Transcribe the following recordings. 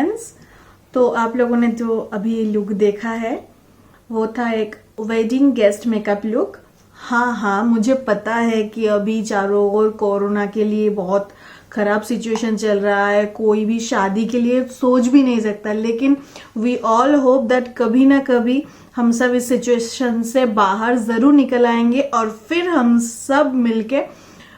Friends, तो आप लोगों ने जो अभी लुक देखा है वो था एक वेडिंग गेस्ट मेकअप लुक। हाँ, मुझे पता है कि अभी चारों ओर कोरोना के लिए बहुत खराब सिचुएशन चल रहा है, कोई भी शादी के लिए सोच भी नहीं सकता, लेकिन वी ऑल होप दैट कभी ना कभी हम सब इस सिचुएशन से बाहर जरूर निकल आएंगे और फिर हम सब मिलके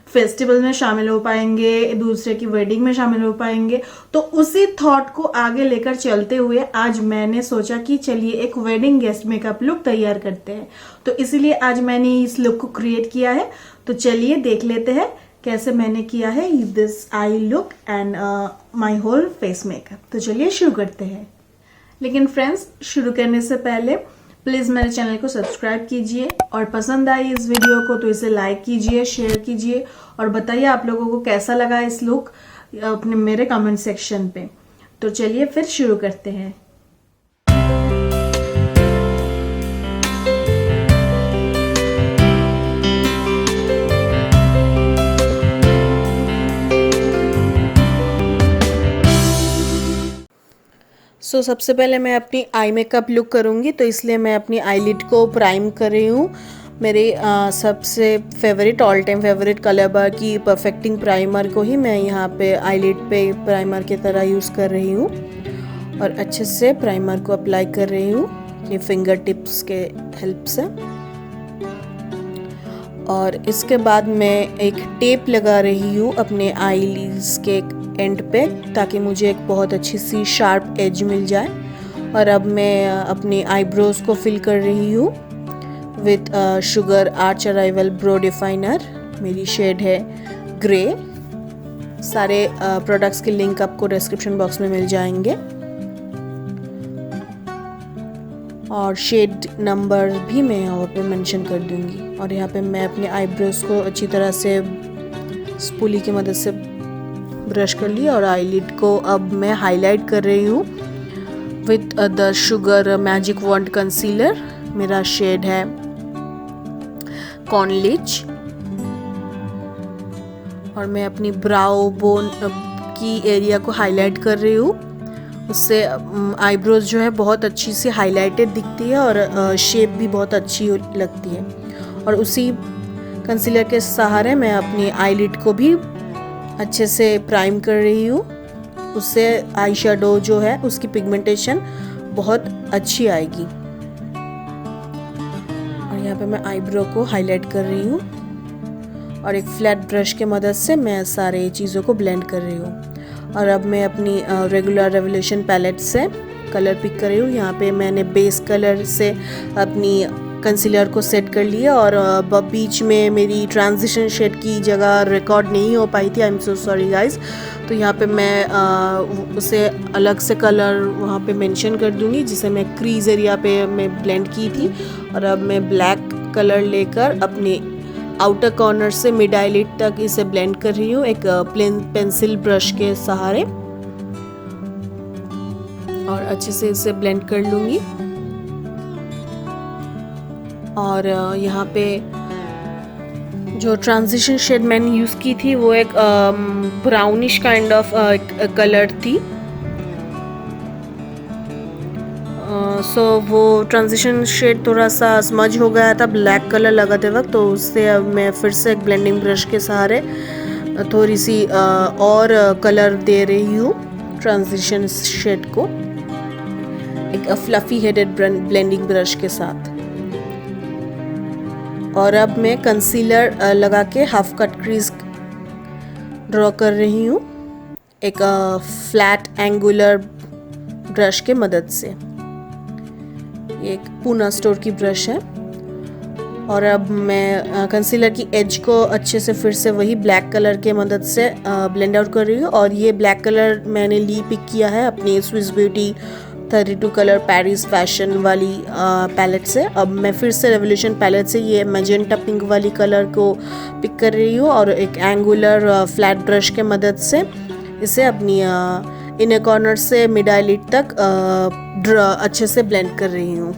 फेस्टिवल में शामिल हो पाएंगे, दूसरे की वेडिंग में शामिल हो पाएंगे। तो उसी थॉट को आगे लेकर चलते हुए आज मैंने सोचा कि चलिए एक वेडिंग गेस्ट मेकअप लुक तैयार करते हैं। तो इसीलिए आज मैंने इस लुक को क्रिएट किया है। तो चलिए देख लेते हैं कैसे मैंने किया है this eye look and my whole face makeup. तो चलिए शुरू करते हैं। लेकिन फ्रेंड्स, शुरू करने से पहले प्लीज मेरे चैनल को सब्सक्राइब कीजिए और पसंद आई इस वीडियो को तो इसे लाइक कीजिए, शेयर कीजिए और बताइए आप लोगों को कैसा लगा इस लुक अपने मेरे कमेंट सेक्शन पे। तो चलिए फिर शुरू करते हैं। सबसे पहले मैं अपनी आई मेकअप लुक करूँगी, तो इसलिए मैं अपनी आईलिड को प्राइम कर रही हूँ। मेरे सबसे फेवरेट ऑल टाइम फेवरेट कलरबर की परफेक्टिंग प्राइमर को ही मैं यहाँ पे आईलिड पे प्राइमर की तरह यूज़ कर रही हूँ और अच्छे से प्राइमर को अप्लाई कर रही हूँ अपनी फिंगर टिप्स के हेल्प से। और इसके बाद मैं एक टेप लगा रही हूँ अपने आईलिड्स के एंड पे, ताकि मुझे एक बहुत अच्छी सी शार्प एज मिल जाए। और अब मैं अपनी आईब्रोज को फिल कर रही हूँ with sugar arch arrival bro definer. मेरी शेड है ग्रे। सारे प्रोडक्ट्स के लिंक आपको डिस्क्रिप्शन बॉक्स में मिल जाएंगे और शेड नंबर भी मैं यहाँ पे मेंशन कर दूंगी। और यहाँ पे मैं अपने आईब्रोज को अच्छी तरह से स्पूली की मदद से ब्रश कर ली और आईलिड को अब मैं हाईलाइट कर रही हूँ with the sugar magic wand concealer. मेरा शेड है कॉर्नलिच और मैं अपनी ब्राउ बोन की एरिया को हाईलाइट कर रही हूँ। उससे आईब्रोज जो है बहुत अच्छी सी हाईलाइटेड दिखती है और शेप भी बहुत अच्छी लगती है। और उसी कंसीलर के सहारे मैं अपनी आईलिड को भी अच्छे से प्राइम कर रही हूँ। उससे आई शेडो जो है उसकी पिगमेंटेशन बहुत अच्छी आएगी। और यहाँ पे मैं आईब्रो को हाईलाइट कर रही हूँ और एक फ्लैट ब्रश के मदद से मैं सारे चीज़ों को ब्लेंड कर रही हूँ। और अब मैं अपनी रेगुलर रेवोल्यूशन पैलेट से कलर पिक कर रही हूँ। यहाँ पे मैंने बेस कलर से अपनी कंसीलर को सेट कर लिया और बीच में मेरी ट्रांजिशन शेड की जगह रिकॉर्ड नहीं हो पाई थी। I am so sorry guys. तो यहाँ पे मैं उसे अलग से कलर वहाँ पे मेंशन कर दूँगी, जिसे मैं क्रीज एरिया पे मैं ब्लेंड की थी। और अब मैं ब्लैक कलर लेकर अपने आउटर कॉर्नर से मिड आईलिड तक इसे ब्लेंड कर रही हूँ एक प्लेन पेंसिल ब्रश के सहारे और अच्छे से इसे ब्लेंड कर लूँगी। और यहाँ पे जो ट्रांजिशन शेड मैंने यूज़ की थी वो एक ब्राउनिश काइंड ऑफ कलर थी। सो वो ट्रांजिशन शेड थोड़ा सा स्मज हो गया था ब्लैक कलर लगाते वक्त, तो उससे अब मैं फिर से एक ब्लेंडिंग ब्रश के सहारे थोड़ी सी और कलर दे रही हूँ ट्रांजिशन शेड को एक फ्लफी हेडेड ब्लेंडिंग ब्रश के साथ। और अब मैं कंसीलर लगा के हाफ कट क्रीज ड्रॉ कर रही हूँ एक फ्लैट एंगुलर ब्रश के मदद से। एक पूना स्टोर की ब्रश है। और अब मैं कंसीलर की एज को अच्छे से फिर से वही ब्लैक कलर के मदद से ब्लेंड आउट कर रही हूँ। और ये ब्लैक कलर मैंने ली पिक किया है अपनी Swiss beauty 32 colour Paris fashion वाली पैलेट से। अब मैं फिर से रेवोल्यूशन पैलेट से ये मैजेंटा पिंक वाली कलर को पिक कर रही हूँ और एक एंगुलर फ्लैट ब्रश के मदद से इसे अपनी इनर कॉर्नर से मिड आईलिड तक अच्छे से ब्लेंड कर रही हूँ।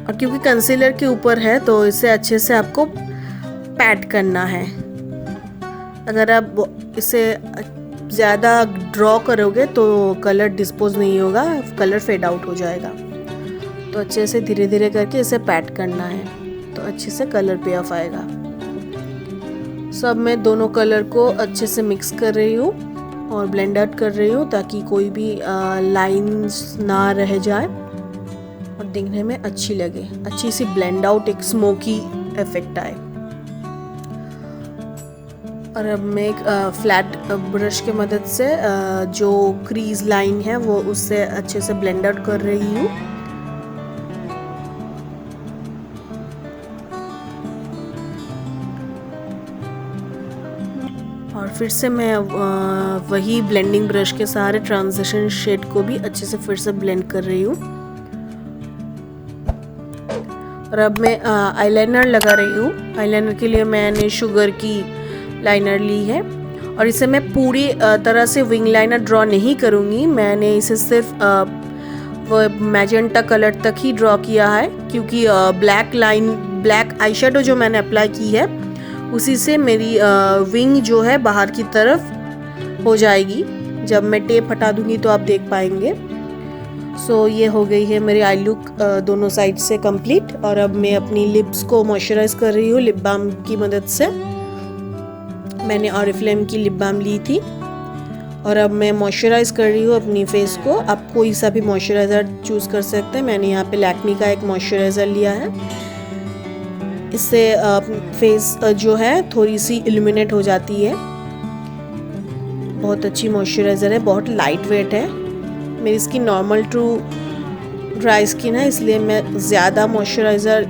और क्योंकि कंसीलर के ऊपर है तो इसे अच्छे से आपको पैट करना है। अगर आप इसे ज़्यादा ड्रॉ करोगे तो कलर डिस्पोज नहीं होगा, कलर फेड आउट हो जाएगा। तो अच्छे से धीरे धीरे करके इसे पैट करना है, तो अच्छे से कलर पे ऑफ आएगा। सब मैं दोनों कलर को अच्छे से मिक्स कर रही हूँ और ब्लेंड आउट कर रही हूँ ताकि कोई भी लाइंस ना रह जाए और दिखने में अच्छी लगे, अच्छी सी ब्लेंड आउट, एक स्मोकी इफेक्ट आए। और अब मैं एक फ्लैट ब्रश के मदद से जो क्रीज लाइन है वो उससे अच्छे से ब्लेंड आउट कर रही हूँ। और फिर से मैं वही ब्लेंडिंग ब्रश के सहारे ट्रांजिशन शेड को भी अच्छे से फिर से ब्लेंड कर रही हूँ। और अब मैं आईलाइनर लगा रही हूँ। आईलाइनर के लिए मैंने शुगर की लाइनर ली है और इसे मैं पूरी तरह से विंग लाइनर ड्रॉ नहीं करूँगी। मैंने इसे सिर्फ वो मैजेंटा कलर तक ही ड्रॉ किया है, क्योंकि ब्लैक आई शेडो जो मैंने अप्लाई की है उसी से मेरी विंग जो है बाहर की तरफ हो जाएगी। जब मैं टेप हटा दूंगी तो आप देख पाएंगे। सो ये हो गई है मेरी आई लुक दोनों साइड से कंप्लीट। और अब मैं अपनी लिप्स को मॉइस्चराइज कर रही हूँ लिप बाम की मदद से। मैंने ऑरिफ्लेम की लिप बाम ली थी और अब मैं मॉइस्चराइज कर रही हूँ अपनी फेस को। आप कोई सा भी मॉइस्चराइज़र चूज़ कर सकते हैं। मैंने यहाँ पे लैक्मी का एक मॉइस्चराइज़र लिया है। इससे फेस जो है थोड़ी सी इल्यूमिनेट हो जाती है। बहुत अच्छी मॉइस्चराइज़र है, बहुत लाइट वेट है। मेरी skin normal to dry skin है, इसलिए मैं ज़्यादा मॉइस्चराइज़र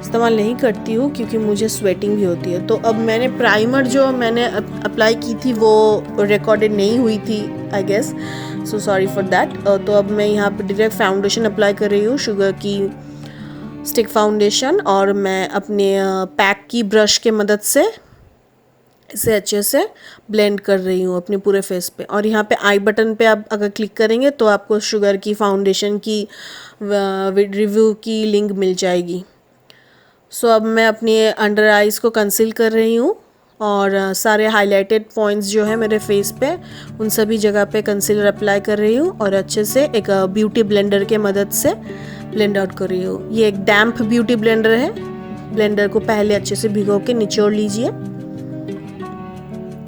इस्तेमाल नहीं करती हूँ क्योंकि मुझे स्वेटिंग भी होती है। तो अब मैंने प्राइमर जो मैंने अप्लाई की थी वो रिकॉर्डेड नहीं हुई थी I guess, so sorry for that. तो अब मैं यहाँ पे डायरेक्ट फाउंडेशन अप्लाई कर रही हूँ, शुगर की स्टिक फाउंडेशन। और मैं अपने पैक की ब्रश के मदद से इसे अच्छे से ब्लेंड कर रही हूँ अपने पूरे फेस पे। और यहाँ पे आई बटन पे आप अगर क्लिक करेंगे तो आपको शुगर की फाउंडेशन की रिव्यू की लिंक मिल जाएगी। सो अब मैं अपनी अंडर आइज़ को कंसील कर रही हूँ और सारे हाइलाइटेड पॉइंट्स जो है मेरे फेस पे उन सभी जगह पे कंसीलर अप्लाई कर रही हूँ और अच्छे से एक ब्यूटी ब्लेंडर के मदद से ब्लेंड आउट कर रही हूँ। ये एक डैम्प ब्यूटी ब्लेंडर है। ब्लेंडर को पहले अच्छे से भिगो के निचोड़ लीजिए।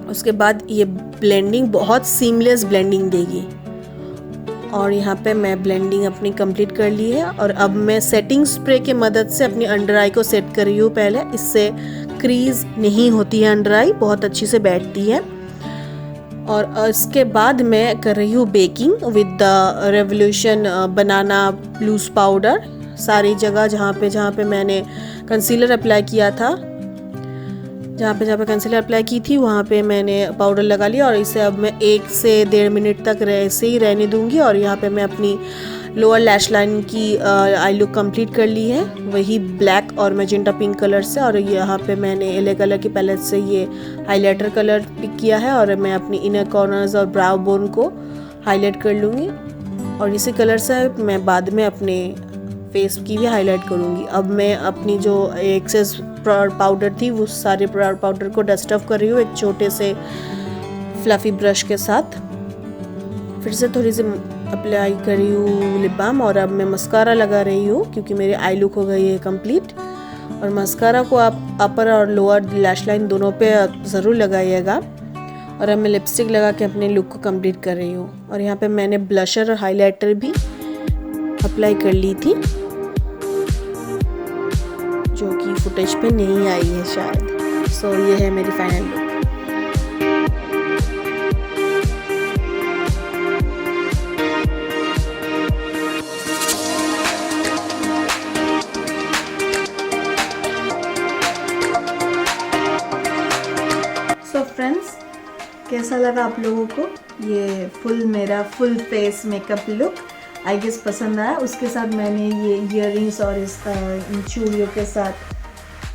उसके बाद ये ब्लेंडिंग बहुत सीमलेस ब्लेंडिंग देगी। और यहाँ पे मैं ब्लेंडिंग अपनी कंप्लीट कर ली है और अब मैं सेटिंग स्प्रे के मदद से अपनी अंडर आई को सेट कर रही हूँ पहले। इससे क्रीज नहीं होती है, अंडर आई बहुत अच्छी से बैठती है। और इसके बाद मैं कर रही हूँ baking with the revolution banana loose powder. सारी जगह जहाँ पे मैंने कंसीलर अप्लाई किया था, जहाँ पे कंसीलर अप्लाई की थी वहाँ पे मैंने पाउडर लगा लिया और इसे अब मैं 1 से 1.5 मिनट तक ऐसे ही रहने दूंगी। और यहाँ पे मैं अपनी लोअर लैश लाइन की आई लुक कंप्लीट कर ली है, वही ब्लैक और मैजेंटा पिंक कलर से। और यहाँ पे मैंने एले कलर की पैलेट से ये हाइलाइटर कलर पिक किया है और मैं अपनी इनर कॉर्नर्स और ब्राउ बोन को हाईलाइट कर लूँगी। और इसी कलर से मैं बाद में अपने फेस की भी हाईलाइट करूँगी। अब मैं अपनी जो एक्सेस पाउडर थी वो सारे पाउडर को डस्ट ऑफ कर रही हूँ एक छोटे से फ्लफी ब्रश के साथ। फिर से थोड़ी सी अप्लाई कर रही हूँ लिप बाम। और अब मैं मस्कारा लगा रही हूँ क्योंकि मेरी आई लुक हो गई है कंप्लीट। और मस्कारा को आप अपर और लोअर लैश लाइन दोनों पे ज़रूर लगाइएगा। और अब मैं लिपस्टिक लगा के अपने लुक को कंप्लीट कर रही हूँ। और यहाँ पे मैंने ब्लशर और हाइलाइटर भी अप्लाई कर ली थी जो कि फुटेज पे नहीं आई है शायद। सो ये है मेरी फाइनल लुक। सो फ्रेंड्स, कैसा लगा आप लोगों को ये मेरा full face makeup look? I guess पसंद आया। उसके साथ मैंने ये इयररिंग्स और इस चूड़ियों के साथ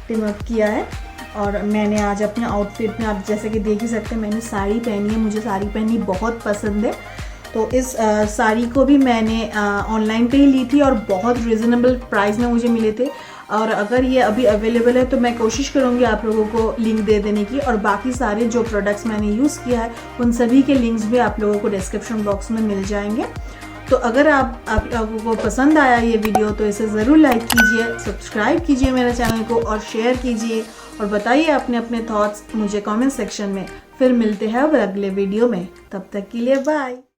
टिम अप किया है। और मैंने आज अपने आउटफिट में, आप जैसे कि देख ही सकते हैं, मैंने साड़ी पहनी है। मुझे साड़ी पहननी बहुत पसंद है। तो इस साड़ी को भी मैंने ऑनलाइन पे ही ली थी और बहुत रिजनेबल प्राइस में मुझे मिले थे। और अगर ये अभी अवेलेबल है तो मैं कोशिश करूँगी आप लोगों को लिंक दे देने की, और बाकी सारे जो प्रोडक्ट्स मैंने यूज़ किया है उन सभी के लिंक्स भी आप लोगों को डिस्क्रिप्शन बॉक्स में मिल जाएंगे। तो अगर आप लोगों को पसंद आया ये वीडियो तो इसे ज़रूर लाइक कीजिए, सब्सक्राइब कीजिए मेरे चैनल को और शेयर कीजिए, और बताइए अपने अपने थॉट्स मुझे कमेंट सेक्शन में। फिर मिलते हैं अब अगले वीडियो में, तब तक के लिए बाय।